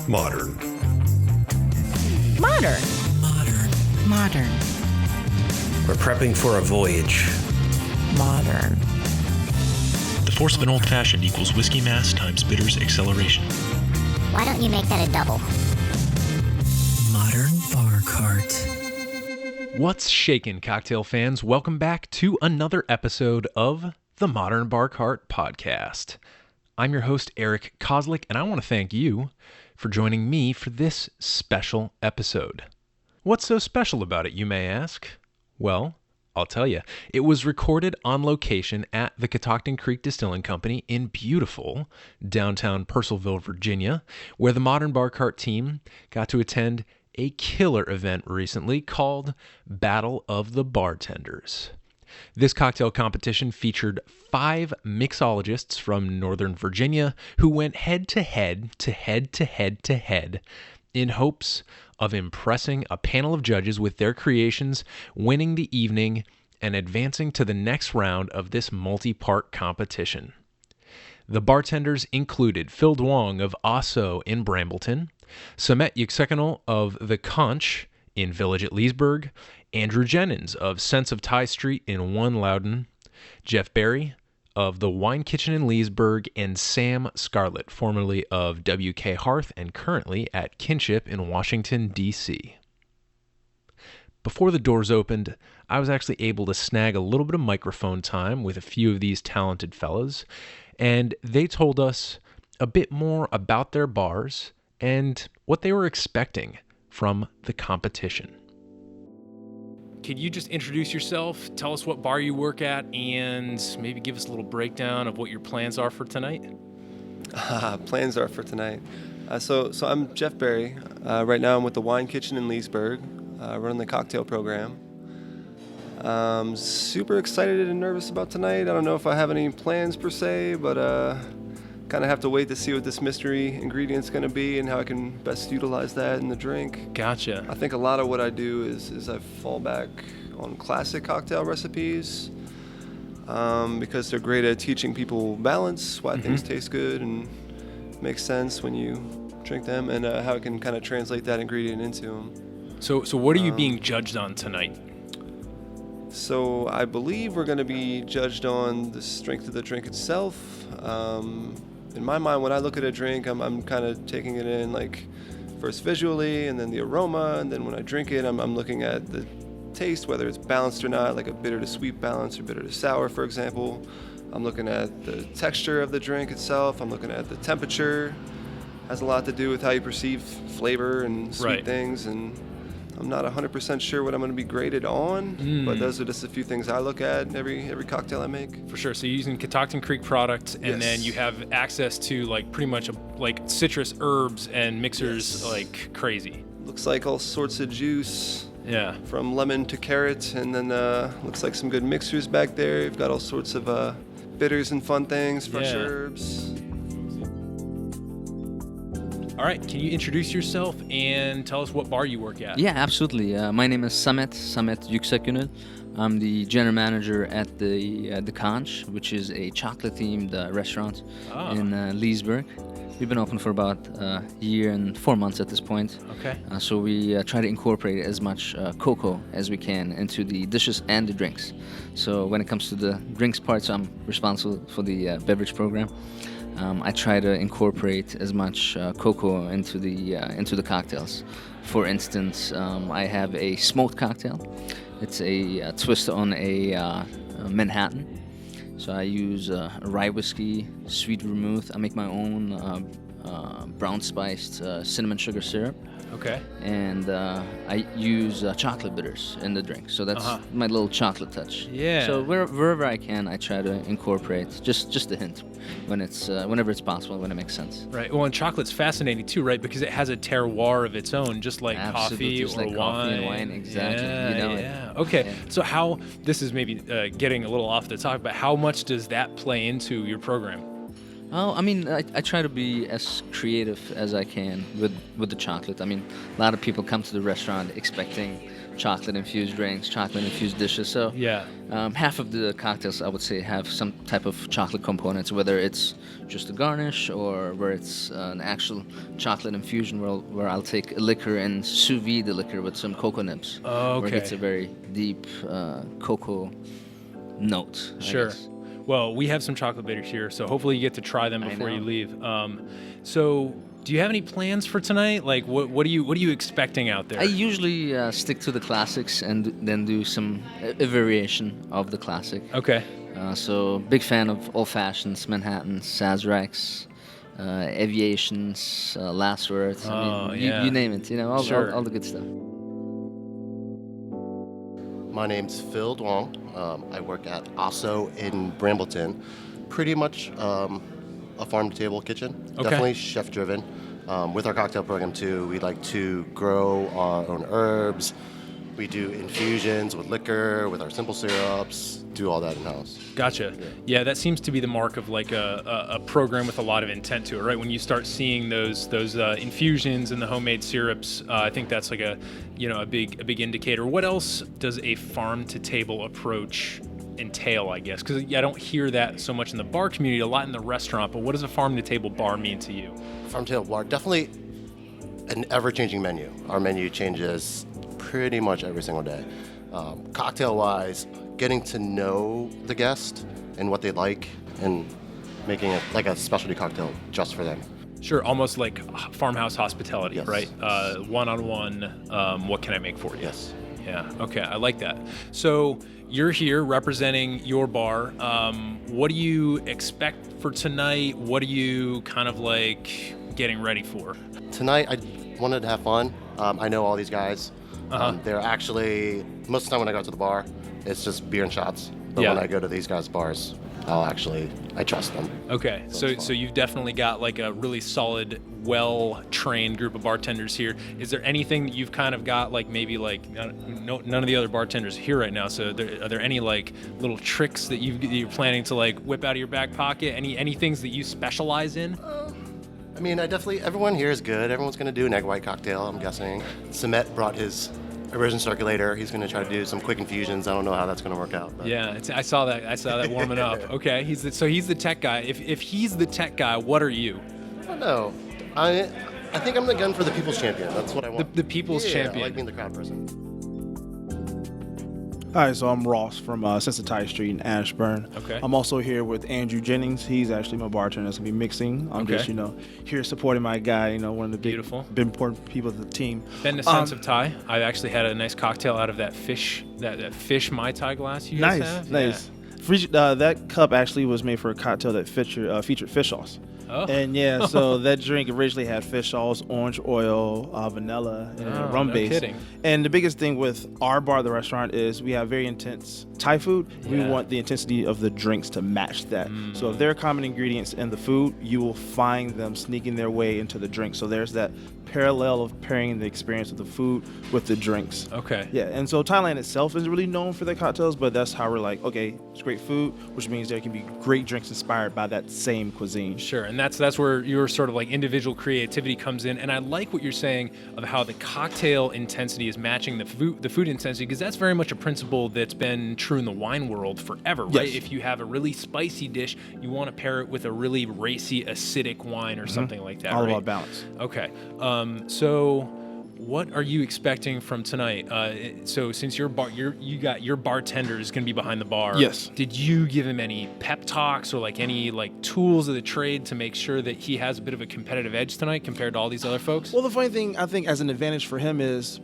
Modern. Modern. Modern. Modern. We're prepping for a voyage. Modern. The force of an old-fashioned equals whiskey mass times bitters acceleration. Why don't you make that a double? Modern bar cart. What's shakin', cocktail fans? Welcome back to another episode of the Modern Bar Cart podcast. I'm your host, Eric Kozlik, and I want to thank you for joining me for this special episode. What's so special about it, you may ask? Well, I'll tell you. It was recorded on location at the Catoctin Creek Distilling Co. in beautiful downtown Purcellville, Virginia, where the Modern Bar Cart team got to attend a killer event recently called Battle of the Bartenders. This cocktail competition featured 5 mixologists from Northern Virginia who went head-to-head in hopes of impressing a panel of judges with their creations, winning the evening, and advancing to the next round of this multi-part competition. The bartenders included Phil Duong of AhSo in Brambleton, Samet Yuksekgonul of the Conche in Village at Leesburg, Andrew Jennens of Sense of Tie Street in Loudon, Jeff Berry of the Wine Kitchen in Leesburg, and Sam Scarlett, formerly of WK Hearth and currently at Kinship in Washington, D.C. Before the doors opened, I was actually able to snag a little bit of microphone time with a few of these talented fellas, and they told us a bit more about their bars and what they were expecting from the competition. Could you just introduce yourself, tell us what bar you work at, and maybe give us a little breakdown of what your plans are for tonight? Plans are for tonight. So I'm Jeff Berry. Right now I'm with the Wine Kitchen in Leesburg, running the cocktail program. Super excited and nervous about tonight. I don't know if I have any plans per se, but kind of have to wait to see what this mystery ingredient's going to be and how I can best utilize that in the drink. Gotcha. I think a lot of what I do is I fall back on classic cocktail recipes because they're great at teaching people balance, why things taste good and make sense when you drink them, and how I can kind of translate that ingredient into them. So what are you being judged on tonight? So I believe we're going to be judged on the strength of the drink itself. In my mind, when I look at a drink, I'm kind of taking it in like first visually and then the aroma, and then when I drink it, I'm looking at the taste, whether it's balanced or not, like a bitter to sweet balance or bitter to sour, for example. I'm looking at the texture of the drink itself. I'm looking at the temperature. Has a lot to do with how you perceive flavor and sweet things, and I'm not 100% sure what I'm going to be graded on, but those are just a few things I look at in every cocktail I make. For sure. So you're using Catoctin Creek product, and then you have access to like pretty much like citrus herbs and mixers like crazy. Looks like all sorts of juice. Yeah. From lemon to carrot, and then looks like some good mixers back there. You've got all sorts of bitters and fun things, fresh herbs. All right, can you introduce yourself and tell us what bar you work at? Yeah, absolutely. My name is Samet Yuksekgonul. I'm the general manager at the Conche, which is a chocolate-themed restaurant in Leesburg. We've been open for about a year and 4 months at this point. Okay. So we try to incorporate as much cocoa as we can into the dishes and the drinks. So when it comes to the drinks part, so I'm responsible for the beverage program. I try to incorporate as much cocoa into the cocktails. For instance, I have a smoked cocktail. It's a twist on a Manhattan. So I use rye whiskey, sweet vermouth. I make my own brown spiced cinnamon sugar syrup. Okay. And I use chocolate bitters in the drink. So that's my little chocolate touch. Yeah. So wherever I can, I try to incorporate just a hint when it's whenever it's possible, when it makes sense. Right. Well, and chocolate's fascinating too, right? Because it has a terroir of its own, just like Absolutely, coffee just or like wine. Coffee and wine, exactly. Yeah, you know yeah. it. Okay. Yeah. So how, this is maybe getting a little off the topic, but how much does that play into your program? Oh, I mean, I try to be as creative as I can with the chocolate. I mean, a lot of people come to the restaurant expecting chocolate-infused drinks, chocolate-infused dishes. So Yeah. half of the cocktails, I would say, have some type of chocolate components, whether it's just a garnish or where it's an actual chocolate infusion where I'll take a liquor and sous vide the liquor with some cocoa nibs. Oh, Where it gets a okay. very deep cocoa note. I Sure. guess. Well, we have some chocolate bitters here, so hopefully you get to try them I before you know. leave. So, do you have any plans for tonight? Like, what are you expecting out there? I usually stick to the classics and then do some a variation of the classic. Okay. So big fan of old fashions, Manhattans, Sazeracs, Aviations, Last Words. Oh, you, yeah. you name it. You know, Sure. all the good stuff. My name's Phil Duong. I work at AhSo in Brambleton. Pretty much a farm-to-table kitchen. Okay. Definitely chef-driven. With our cocktail program, too, we like to grow our own herbs. We do infusions with liquor, with our simple syrups, do all that in-house. Gotcha. Yeah, that seems to be the mark of like a program with a lot of intent to it, right? When you start seeing those infusions and the homemade syrups, I think that's like a big indicator. What else does a farm-to-table approach entail, I guess? Because I don't hear that so much in the bar community, a lot in the restaurant, but what does a farm-to-table bar mean to you? Farm-to-table bar, definitely an ever-changing menu. Our menu changes pretty much every single day. Cocktail-wise, getting to know the guest and what they like and making it like a specialty cocktail just for them. Sure, almost like farmhouse hospitality, Yes. right? One-on-one, what can I make for you? Yes. Yeah, okay, I like that. So you're here representing your bar. What do you expect for tonight? What are you kind of like getting ready for? Tonight, I wanted to have fun. I know all these guys. They're actually, most of the time when I go to the bar, it's just beer and shots. But Yeah. when I go to these guys' bars, I trust them. Okay, so it's fun. you've definitely got like a really solid, well-trained group of bartenders here. Is there anything that you've kind of got like maybe like none of the other bartenders are here right now? So are there any like little tricks that you're planning to like whip out of your back pocket? Any things that you specialize in? I mean, everyone here is good. Everyone's going to do an egg white cocktail, I'm guessing. Samet brought his immersion circulator. He's going to try to do some quick infusions. I don't know how that's going to work out. But. Yeah, I saw that warming up. Okay, he's the tech guy. If he's the tech guy, what are you? I don't know. I think I'm the gun for the people's champion. That's what I want. The people's Yeah, champion. I like being the crowd person. Hi, so I'm Ross from Sensitize Street in Ashburn. Okay. I'm also here with Andrew Jennings. He's actually my bartender that's going to be mixing. I'm Okay. just, here supporting my guy, one of the Beautiful. big important people of the team. Been a sense of Thai. I actually had a nice cocktail out of that fish fish Mai Tai glass you guys have. Nice. That cup actually was made for a cocktail that featured fish sauce. Oh. And yeah, so that drink originally had fish sauce, orange oil, vanilla, and rum no base. kidding. And the biggest thing with our bar, the restaurant, is we have very intense Thai food. We Yeah. want the intensity of the drinks to match that. So if there are common ingredients in the food, you will find them sneaking their way into the drink. So there's that parallel of pairing the experience of the food with the drinks. Okay. Yeah, and so Thailand itself is really known for their cocktails, but that's how we're like, okay, it's great food, which means there can be great drinks inspired by that same cuisine. Sure, and that's where your sort of like individual creativity comes in. And I like what you're saying of how the cocktail intensity is matching the food intensity, because that's very much a principle that's been true in the wine world forever, right? Yes. If you have a really spicy dish, you want to pair it with a really racy, acidic wine or something like that, All right? about balance. Okay. So what are you expecting from tonight? So since your bartender is going to be behind the bar. Yes. Did you give him any pep talks or like any like tools of the trade to make sure that he has a bit of a competitive edge tonight compared to all these other folks? Well, the funny thing, I think, as an advantage for him is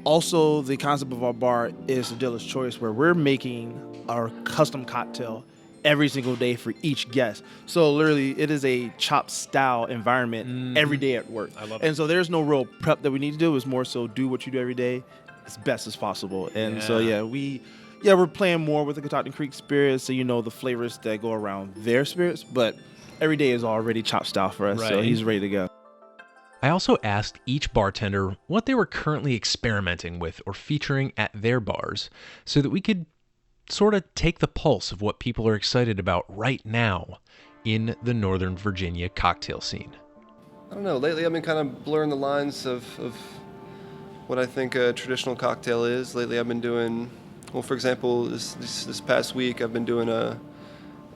also the concept of our bar is the dealer's choice, where we're making our custom cocktail every single day for each guest. So literally, it is a chop style environment every day at work. I love it. And so there's no real prep that we need to do. It's more so do what you do every day as best as possible. And so we're playing more with the Catoctin Creek spirits, so the flavors that go around their spirits. But every day is already chop style for us, so Right. he's ready to go. I also asked each bartender what they were currently experimenting with or featuring at their bars so that we could sort of take the pulse of what people are excited about right now in the Northern Virginia cocktail scene. I don't know. Lately, I've been kind of blurring the lines of what I think a traditional cocktail is. Lately I've been doing, well, for example, this past week I've been doing a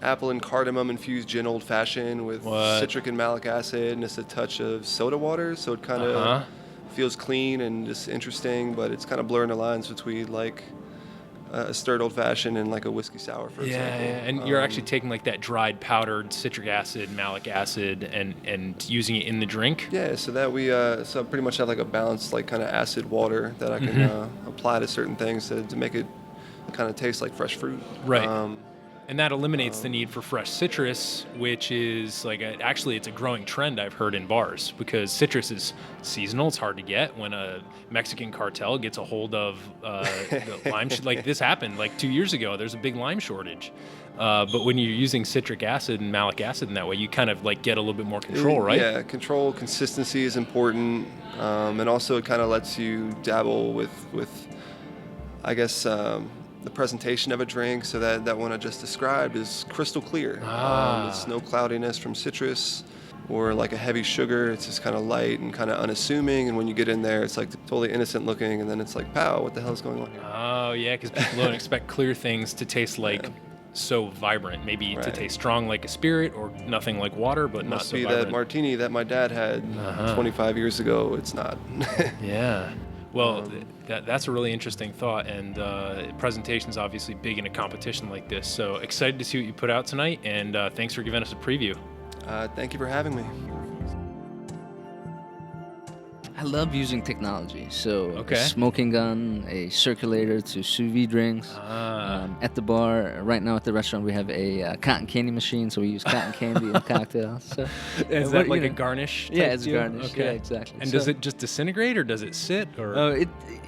apple and cardamom infused gin old fashioned with citric and malic acid and just a touch of soda water, so it kind of feels clean and just interesting, but it's kind of blurring the lines between like a stirred old fashioned and like a whiskey sour, for example. Yeah, and you're actually taking like that dried powdered citric acid, malic acid, and using it in the drink. Yeah, so that we so I pretty much have like a balanced like kind of acid water that I can apply to certain things to make it kind of taste like fresh fruit. Right. And that eliminates the need for fresh citrus, which is like actually it's a growing trend I've heard in bars, because citrus is seasonal. It's hard to get. When a Mexican cartel gets a hold of the lime, like this happened like 2 years ago. There's a big lime shortage. But when you're using citric acid and malic acid in that way, you kind of like get a little bit more control, right? Yeah, control, consistency is important, and also it kind of lets you dabble with I guess. The presentation of a drink, so that one I just described is crystal clear. It's no cloudiness from citrus or like a heavy sugar. It's just kind of light and kind of unassuming, and when you get in there, it's like totally innocent looking, and then it's like, pow, what the hell is going on here? Oh, yeah, because people don't expect clear things to taste like so vibrant. Maybe to taste strong like a spirit or nothing like water, but not so vibrant. Must be that martini that my dad had 25 years ago. It's not. Yeah. Well, that's a really interesting thought, and presentation's obviously big in a competition like this. So excited to see what you put out tonight, and thanks for giving us a preview. Thank you for having me. I love using technology. So a smoking gun, a circulator to sous vide drinks. At the bar, right now at the restaurant, we have a cotton candy machine, so we use cotton candy in cocktails. So, is that like a garnish? Yeah, it's a garnish. Okay. Yeah, exactly. And does it just disintegrate, or does it sit? Or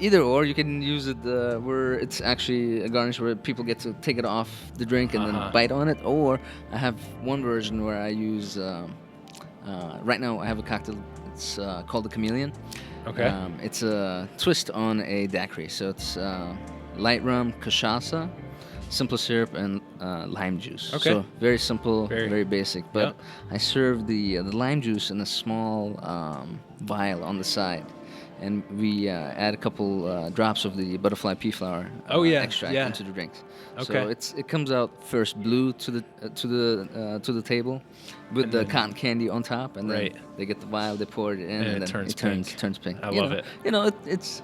either or. You can use it where it's actually a garnish where people get to take it off the drink and then bite on it. Or I have one version where I use. Right now, I have a cocktail. It's called the Chameleon. Okay. It's a twist on a daiquiri. So it's light rum, cachaça, simple syrup, and lime juice. Okay. So very simple, very basic. But I serve the lime juice in a small vial on the side. And we add a couple drops of the butterfly pea flower extract into the drinks. Okay. So it comes out first blue to the table, with the cotton candy on top, and then they get the vial, they pour it in, and then it turns pink. I love it. You know,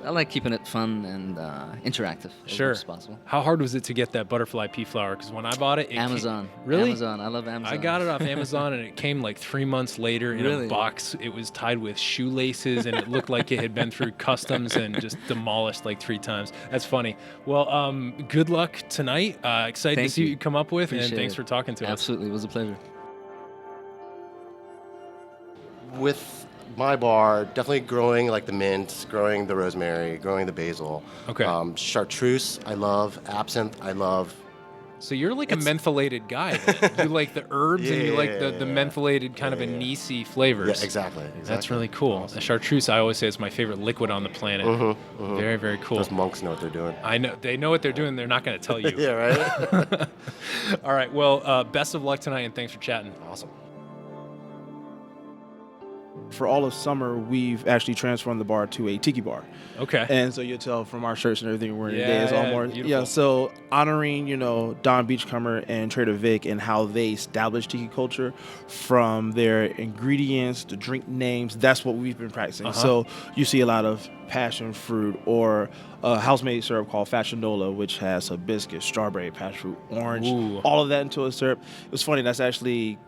I like keeping it fun and interactive as much as possible. How hard was it to get that butterfly pea flower? Because when I bought it, Amazon. Really? Amazon. I love Amazon. I got it off Amazon, and it came like 3 months later in a box. It was tied with shoelaces, and it looked like it had been through customs and just demolished like 3 times. That's funny. Well, good luck tonight. Excited to see what you come up with, and thanks for talking to us. Absolutely. It was a pleasure. With my bar, definitely growing like the mint, growing the rosemary, growing the basil. Okay. Chartreuse, I love. Absinthe, I love. So you're like a mentholated guy. Then. You like the herbs and you like the mentholated kind of anisey flavors. Yeah, exactly. That's really cool. Awesome. Chartreuse, I always say, is my favorite liquid on the planet. Very, very cool. Those monks know what they're doing. I know. They know what they're doing. They're not going to tell you. Yeah, right? All right. Well, best of luck tonight, and thanks for chatting. Awesome. For all of summer, we've actually transformed the bar to a tiki bar. Okay. And so you'll tell from our shirts and everything we're wearing today, it's all more. Beautiful. Yeah. So honoring, Don Beachcomber and Trader Vic and how they established tiki culture, from their ingredients, the drink names. That's what we've been practicing. So you see a lot of passion fruit or a house-made syrup called Fashionola, which has hibiscus, strawberry, passion fruit, orange, all of that into a syrup. It was funny. That's actually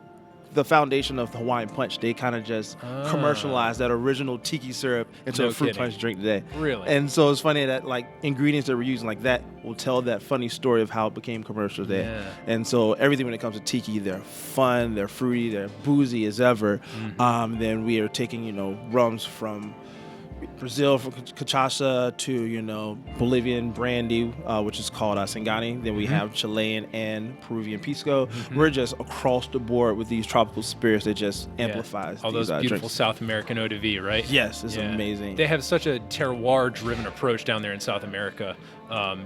the foundation of the Hawaiian Punch. They kind of just commercialized that original tiki syrup into a fruit punch drink today. Really? And so it's funny that like ingredients that we're using like that will tell that funny story of how it became commercial today. Yeah. And so everything when it comes to tiki, they're fun, they're fruity, they're boozy as ever. Then we are taking, rums from Brazil, from cachaça to Bolivian brandy, which is called Sangani. Then we have Chilean and Peruvian pisco. We're just across the board with these tropical spirits that just amplifies all those beautiful drinks. South American eau de vie, right? Yes, it's amazing. They have such a terroir-driven approach down there in South America.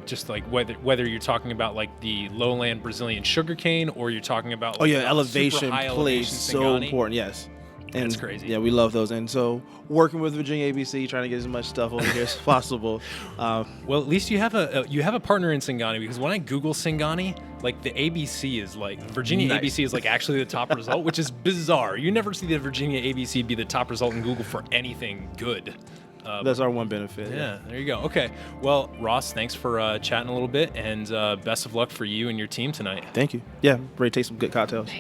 Just like whether you're talking about like the lowland Brazilian sugarcane or you're talking about like elevation super high plays elevation so Sangani. important. Yes. And That's crazy. Yeah, we love those. And so working with Virginia ABC, trying to get as much stuff over here as possible. Well, at least you have a partner in Singani, because when I Google Singani, like the ABC is like Virginia ABC is like actually the top result, which is bizarre. You never see the Virginia ABC be the top result in Google for anything good. That's our one benefit. Yeah, there you go. Okay. Well, Ross, thanks for chatting a little bit, and best of luck for you and your team tonight. Thank you. Yeah, ready to take some good cocktails.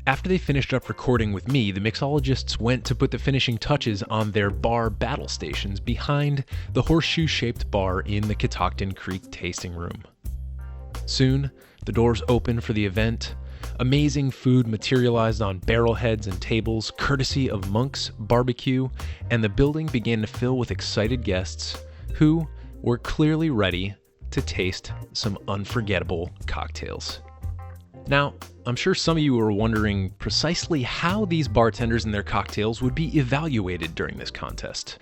After they finished up recording with me, the mixologists went to put the finishing touches on their bar battle stations behind the horseshoe-shaped bar in the Catoctin Creek tasting room. Soon, the doors opened for the event. Amazing food materialized on barrelheads and tables, courtesy of Monk's Barbecue, and the building began to fill with excited guests who were clearly ready to taste some unforgettable cocktails. Now, I'm sure some of you are wondering precisely how these bartenders and their cocktails would be evaluated during this contest.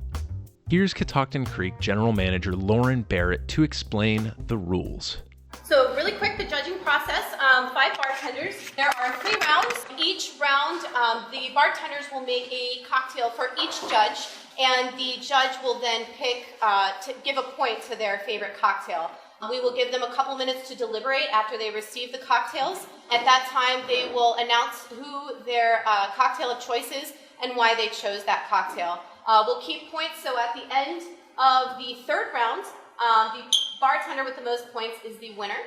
Here's Catoctin Creek General Manager Lauren Barrett to explain the rules. So really quick, the judging process, 5 bartenders. There are 3 rounds. Each round, the bartenders will make a cocktail for each judge, and the judge will then pick to give a point to their favorite cocktail. We will give them a couple minutes to deliberate after they receive the cocktails. At that time, they will announce who their cocktail of choice is and why they chose that cocktail. We'll keep points, so at the end of the 3rd round, the bartender with the most points is the winner.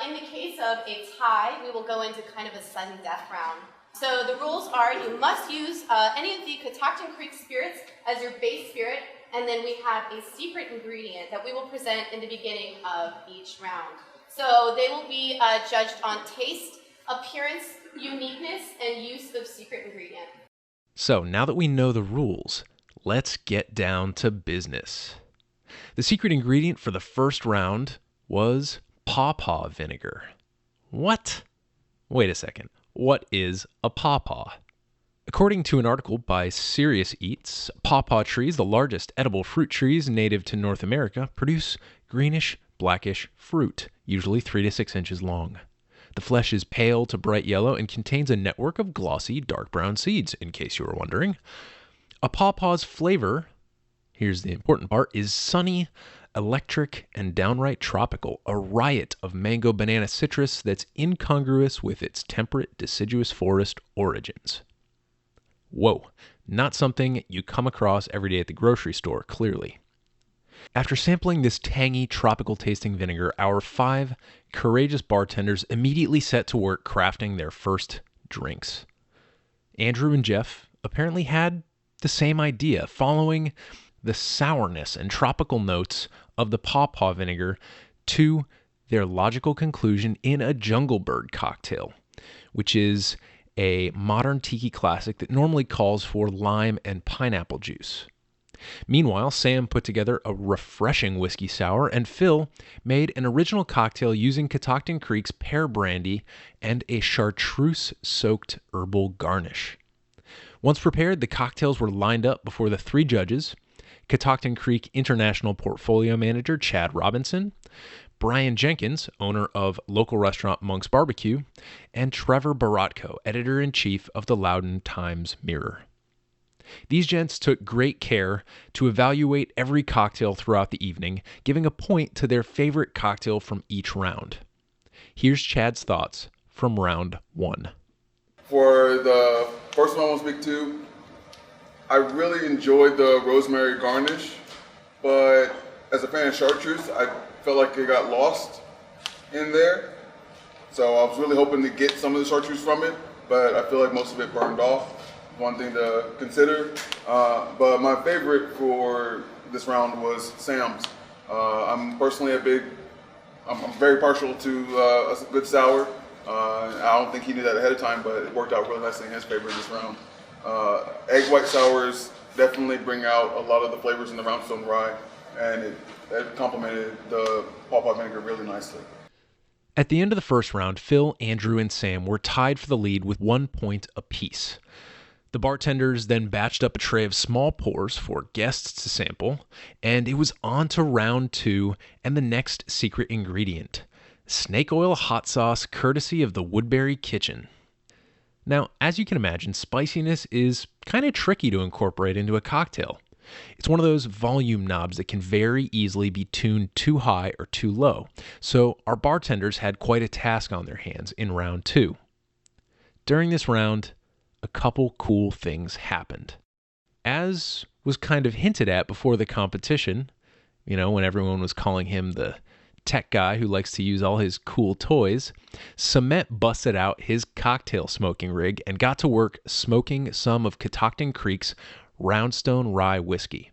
In the case of a tie, we will go into kind of a sudden death round. So the rules are you must use any of the Catoctin Creek spirits as your base spirit, and then we have a secret ingredient that we will present in the beginning of each round. So they will be judged on taste, appearance, uniqueness, and use of secret ingredient. So now that we know the rules, let's get down to business. The secret ingredient for the first round was pawpaw vinegar. What? Wait a second. What is a pawpaw? According to an article by Serious Eats, pawpaw trees, the largest edible fruit trees native to North America, produce greenish, blackish fruit, usually 3 to 6 inches long. The flesh is pale to bright yellow and contains a network of glossy, dark brown seeds, in case you were wondering. A pawpaw's flavor, here's the important part, is sunny, electric, and downright tropical, a riot of mango banana citrus that's incongruous with its temperate deciduous forest origins. Whoa, not something you come across every day at the grocery store, clearly. After sampling this tangy, tropical-tasting vinegar, our 5 courageous bartenders immediately set to work crafting their first drinks. Andrew and Jeff apparently had the same idea, following the sourness and tropical notes of the pawpaw vinegar to their logical conclusion in a Jungle Bird cocktail, which is a modern tiki classic that normally calls for lime and pineapple juice. Meanwhile, Sam put together a refreshing whiskey sour, and Phil made an original cocktail using Catoctin Creek's pear brandy and a chartreuse-soaked herbal garnish. Once prepared, the cocktails were lined up before the 3 judges: Catoctin Creek International Portfolio Manager Chad Robinson, Brian Jenkins, owner of local restaurant Monk's Barbecue, and Trevor Baratko, editor-in-chief of the Loudon Times-Mirror. These gents took great care to evaluate every cocktail throughout the evening, giving a point to their favorite cocktail from each round. Here's Chad's thoughts from round 1. For the first one I want to speak to, I really enjoyed the rosemary garnish, but as a fan of chartreuse, I felt like it got lost in there. So I was really hoping to get some of the chartreuse from it, but I feel like most of it burned off. One thing to consider. But my favorite for this round was Sam's. I'm personally I'm very partial to a good sour. I don't think he knew that ahead of time, but it worked out really nicely in his favor this round. Egg white sours definitely bring out a lot of the flavors in the Roundstone Rye, and it complemented the pawpaw vinegar really nicely. At the end of the first round, Phil, Andrew, and Sam were tied for the lead with 1 point apiece. The bartenders then batched up a tray of small pours for guests to sample, and it was on to round 2 and the next secret ingredient: snake oil hot sauce courtesy of the Woodbury Kitchen. Now, as you can imagine, spiciness is kind of tricky to incorporate into a cocktail. It's one of those volume knobs that can very easily be tuned too high or too low, so our bartenders had quite a task on their hands in round 2. During this round, a couple cool things happened. As was kind of hinted at before the competition, when everyone was calling him the tech guy who likes to use all his cool toys, Samet busted out his cocktail smoking rig and got to work smoking some of Catoctin Creek's Roundstone Rye whiskey.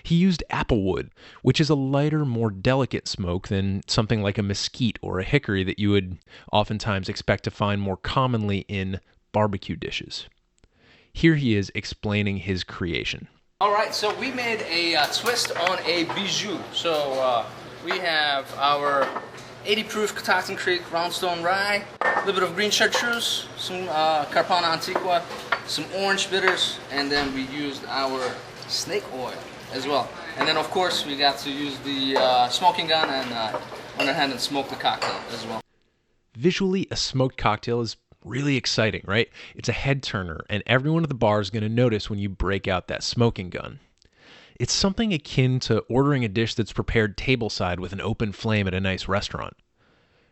He used applewood, which is a lighter, more delicate smoke than something like a mesquite or a hickory that you would oftentimes expect to find more commonly in barbecue dishes. Here he is explaining his creation. All right, so we made a twist on a bijou. So we have our 80 proof Catoctin Creek Roundstone Rye, a little bit of green chartreuse, some Carpana Antiqua, some orange bitters, and then we used our snake oil as well. And then of course we got to use the smoking gun and went ahead and smoked the cocktail as well. Visually, a smoked cocktail is really exciting, right? It's a head turner, and everyone at the bar is going to notice when you break out that smoking gun. It's something akin to ordering a dish that's prepared tableside with an open flame at a nice restaurant.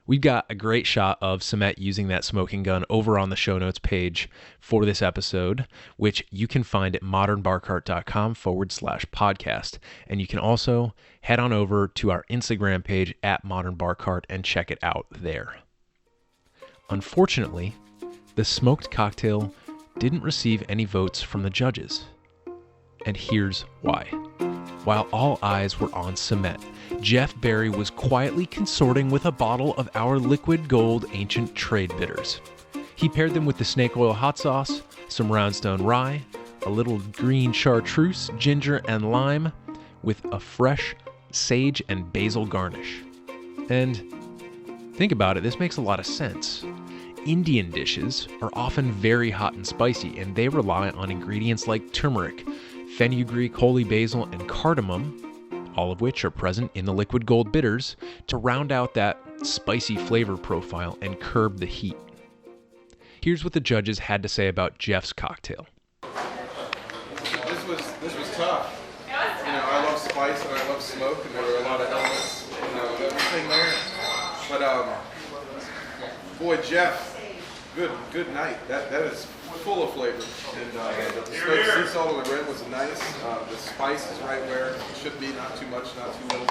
We've got a great shot of Samet using that smoking gun over on the show notes page for this episode, which you can find at modernbarcart.com/podcast. And you can also head on over to our Instagram page at modernbarcart and check it out there. Unfortunately, the smoked cocktail didn't receive any votes from the judges. And here's why. While all eyes were on Samet, Jeff Berry was quietly consorting with a bottle of our liquid gold ancient trade bitters. He paired them with the snake oil hot sauce, some Roundstone Rye, a little green chartreuse, ginger, and lime, with a fresh sage and basil garnish. And think about it, this makes a lot of sense. Indian dishes are often very hot and spicy, and they rely on ingredients like turmeric, fenugreek, holy basil, and cardamom, all of which are present in the liquid gold bitters, to round out that spicy flavor profile and curb the heat. Here's what the judges had to say about Jeff's cocktail. This was tough. I love spice and I love smoke, and there were a lot of elements, everything there. But boy, Jeff, good night. That is full of flavor, and the sea salt on the rim was nice. The spice is right where it should be, not too much, not too little.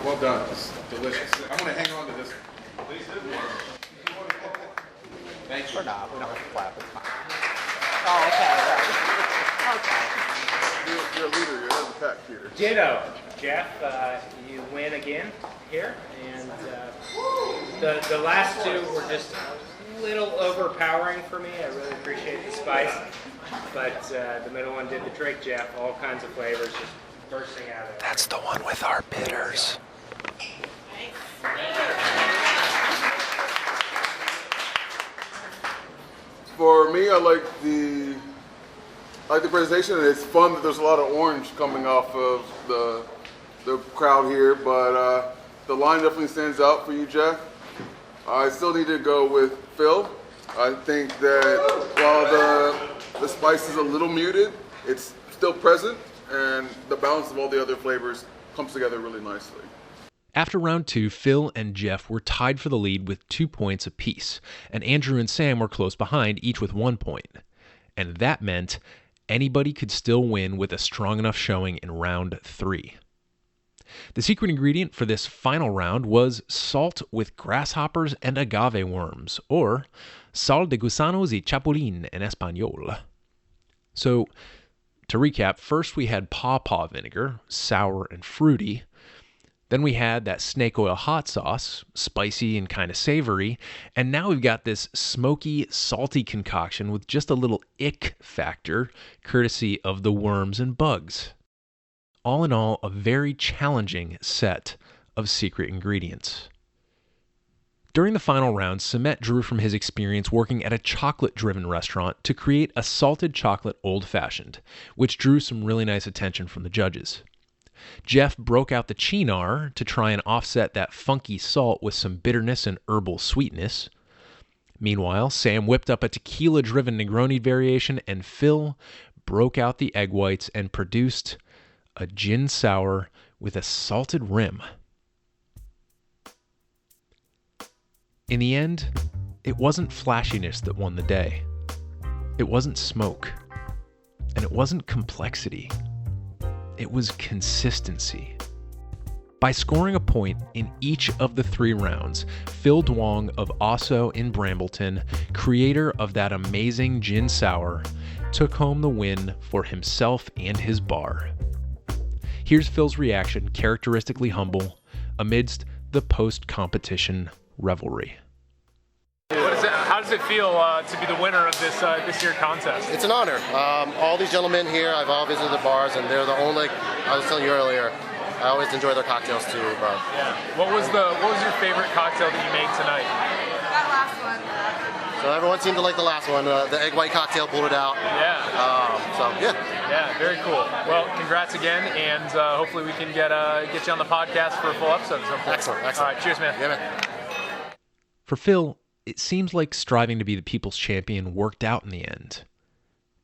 Well done. It's delicious. I'm going to hang on to this. Please do. Thank you. We're not. We don't have to clap. It's fine. Oh, okay. You're a leader. You're the pack leader. Ditto. Jeff, you win again here, and the last two were just a little overpowering for me. I really appreciate the spice, but the middle one did the trick, Jeff. All kinds of flavors just bursting out of it. That's the one with our bitters. For me, I like the presentation, and it's fun that there's a lot of orange coming off of the crowd here, but the line definitely stands out for you, Jeff. I still need to go with Phil. I think that while the spice is a little muted, it's still present, and the balance of all the other flavors comes together really nicely. After round 2, Phil and Jeff were tied for the lead with 2 points apiece, and Andrew and Sam were close behind, each with 1 point. And that meant anybody could still win with a strong enough showing in round 3. The secret ingredient for this final round was salt with grasshoppers and agave worms, or sal de gusanos y chapulín in Espanol. So, to recap, first we had pawpaw vinegar, sour and fruity. Then we had that snake oil hot sauce, spicy and kind of savory. And now we've got this smoky, salty concoction with just a little ick factor, courtesy of the worms and bugs. All in all, a very challenging set of secret ingredients. During the final round, Samet drew from his experience working at a chocolate-driven restaurant to create a salted chocolate old-fashioned, which drew some really nice attention from the judges. Jeff broke out the chinar to try and offset that funky salt with some bitterness and herbal sweetness. Meanwhile, Sam whipped up a tequila-driven Negroni variation, and Phil broke out the egg whites and produced a gin sour with a salted rim. In the end, it wasn't flashiness that won the day. It wasn't smoke. And it wasn't complexity. It was consistency. By scoring a point in each of the 3 rounds, Phil Duong of AhSo in Brambleton, creator of that amazing gin sour, took home the win for himself and his bar. Here's Phil's reaction, characteristically humble, amidst the post-competition revelry. How does it feel to be the winner of this year's contest? It's an honor. All these gentlemen here, I've all visited the bars, and they're the only, I was telling you earlier, I always enjoy their cocktails too. Yeah. What was your favorite cocktail that you made tonight? That last one. So everyone seemed to like the last one. The egg white cocktail pulled it out. Yeah. Yeah, very cool. Well, congrats again, and hopefully we can get you on the podcast for a full episode at some point. Excellent. All right, cheers, man. Yeah, man. For Phil, it seems like striving to be the people's champion worked out in the end.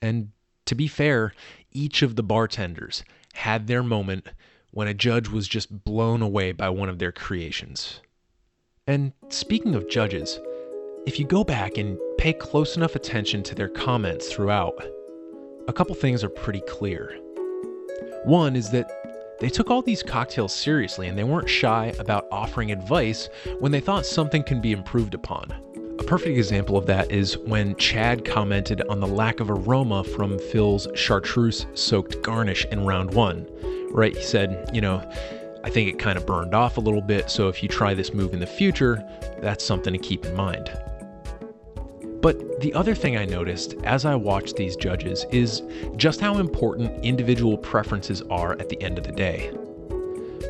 And to be fair, each of the bartenders had their moment when a judge was just blown away by one of their creations. And speaking of judges, if you go back and pay close enough attention to their comments throughout, a couple things are pretty clear. One is that they took all these cocktails seriously and they weren't shy about offering advice when they thought something can be improved upon. A perfect example of that is when Chad commented on the lack of aroma from Phil's chartreuse-soaked garnish in round 1. Right, he said, I think it kind of burned off a little bit, so if you try this move in the future, that's something to keep in mind. But the other thing I noticed as I watched these judges is just how important individual preferences are at the end of the day.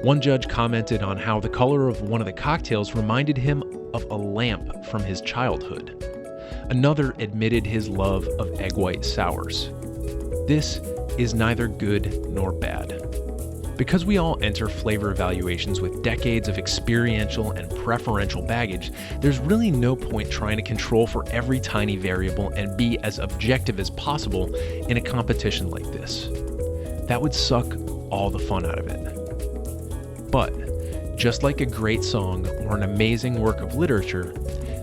One judge commented on how the color of one of the cocktails reminded him of a lamp from his childhood. Another admitted his love of egg white sours. This is neither good nor bad. Because we all enter flavor evaluations with decades of experiential and preferential baggage, there's really no point trying to control for every tiny variable and be as objective as possible in a competition like this. That would suck all the fun out of it. But, just like a great song or an amazing work of literature,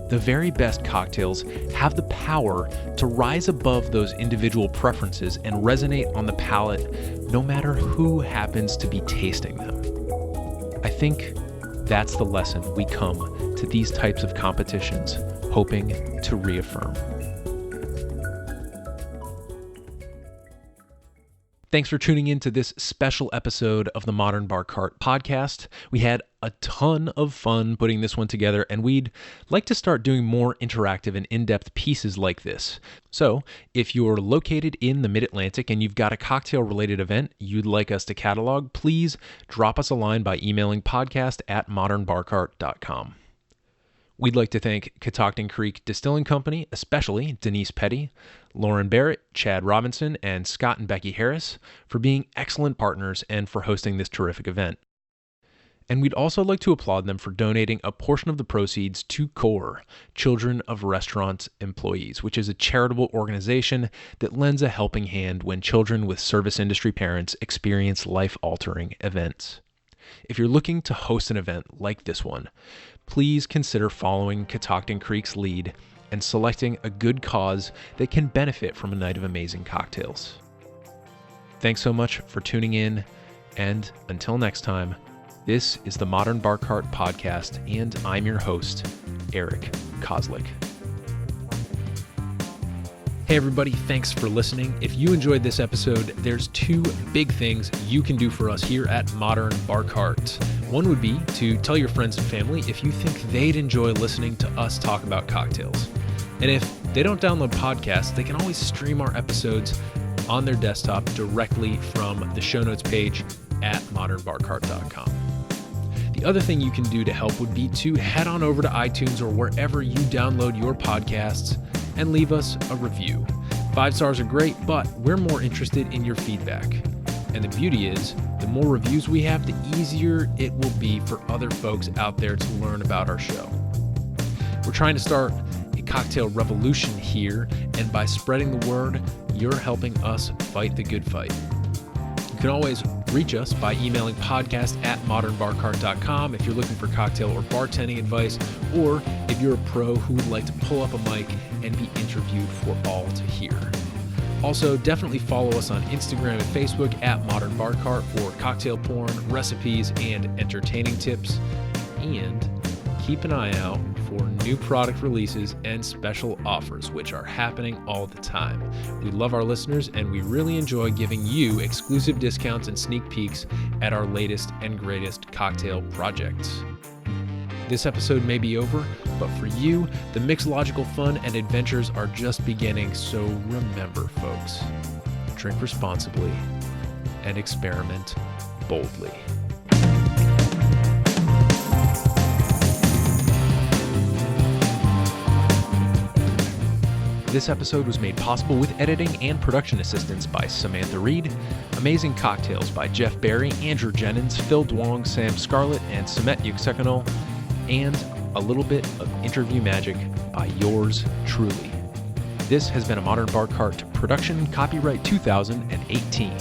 the very best cocktails have the power to rise above those individual preferences and resonate on the palate no matter who happens to be tasting them. I think that's the lesson we come to these types of competitions hoping to reaffirm. Thanks for tuning in to this special episode of the Modern Bar Cart podcast. We had a ton of fun putting this one together, and we'd like to start doing more interactive and in-depth pieces like this. So, if you're located in the Mid-Atlantic and you've got a cocktail-related event you'd like us to catalog, please drop us a line by emailing podcast@modernbarcart.com. We'd like to thank Catoctin Creek Distilling Company, especially Denise Petty, Lauren Barrett, Chad Robinson, and Scott and Becky Harris for being excellent partners and for hosting this terrific event. And we'd also like to applaud them for donating a portion of the proceeds to CORE, Children of Restaurant Employees, which is a charitable organization that lends a helping hand when children with service industry parents experience life-altering events. If you're looking to host an event like this one, please consider following Catoctin Creek's lead and selecting a good cause that can benefit from a night of amazing cocktails. Thanks so much for tuning in, and until next time, this is the Modern Bar Cart podcast, and I'm your host, Eric Kozlik. Hey everybody, thanks for listening. If you enjoyed this episode, there's 2 big things you can do for us here at Modern Bar Cart. One would be to tell your friends and family if you think they'd enjoy listening to us talk about cocktails. And if they don't download podcasts, they can always stream our episodes on their desktop directly from the show notes page at modernbarcart.com. The other thing you can do to help would be to head on over to iTunes or wherever you download your podcasts and leave us a review. 5 stars are great, but we're more interested in your feedback. And the beauty is, the more reviews we have, the easier it will be for other folks out there to learn about our show. We're trying to start a cocktail revolution here, and by spreading the word, you're helping us fight the good fight. You can always reach us by emailing podcast@modernbarcart.com if you're looking for cocktail or bartending advice, or if you're a pro who would like to pull up a mic and be interviewed for all to hear. Also, definitely follow us on Instagram and Facebook @modernbarcart for cocktail porn, recipes, and entertaining tips. And keep an eye out for new product releases and special offers, which are happening all the time. We love our listeners, and we really enjoy giving you exclusive discounts and sneak peeks at our latest and greatest cocktail projects. This episode may be over, but for you, the mixological fun and adventures are just beginning, so remember, folks, drink responsibly and experiment boldly. This episode was made possible with editing and production assistance by Samantha Reed, amazing cocktails by Jeff Barry, Andrew Jennens, Phil Duong, Sam Scarlett, and Samet Yuksekgonul, and a little bit of interview magic by yours truly. This has been a Modern Bar Cart production, copyright 2018.